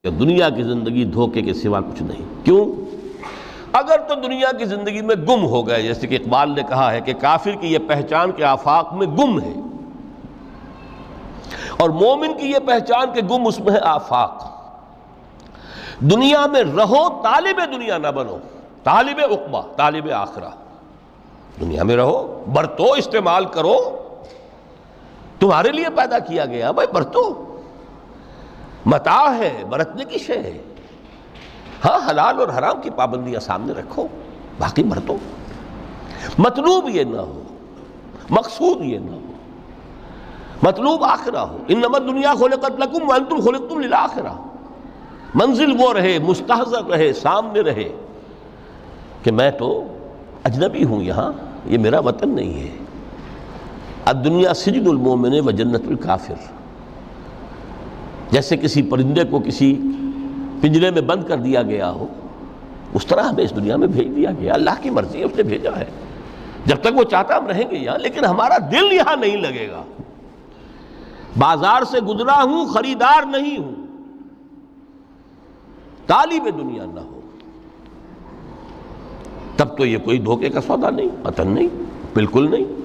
کہ دنیا کی زندگی دھوکے کے سوا کچھ نہیں۔ کیوں؟ اگر تو دنیا کی زندگی میں گم ہو گئے، جیسے کہ اقبال نے کہا ہے کہ کافر کی یہ پہچان کے آفاق میں گم ہے، اور مومن کی یہ پہچان کہ گم اس میں ہے آفاق۔ دنیا میں رہو، طالب دنیا نہ بنو، طالب عقبہ، طالب آخرہ۔ دنیا میں رہو، برتو، استعمال کرو، تمہارے لیے پیدا کیا گیا، بھائی برتو، متاع ہے، برتنے کی شے ہے۔ ہاں حلال اور حرام کی پابندیاں سامنے رکھو، باقی برتو۔ مطلوب یہ نہ ہو، مقصود یہ نہ ہو، مطلوب آخرہ ہو۔ انما الدنیا خلقت لکم وانتم خلقتم للآخرہ۔ منزل وہ رہے، مستحضر رہے، سامنے رہے کہ میں تو اجنبی ہوں، یہاں یہ میرا وطن نہیں ہے۔ الدنیا سجن المومن و جنت الکافر۔ جیسے کسی پرندے کو کسی پنجرے میں بند کر دیا گیا ہو، اس طرح ہمیں اس دنیا میں بھیج دیا گیا۔ اللہ کی مرضی ہے، اس نے بھیجا ہے۔ جب تک وہ چاہتا ہم رہیں گے یہاں، لیکن ہمارا دل یہاں نہیں لگے گا۔ بازار سے گزرا ہوں، خریدار نہیں ہوں۔ طالب دنیا نہ ہو تب تو یہ کوئی دھوکے کا سودا نہیں، وطن نہیں، بالکل نہیں۔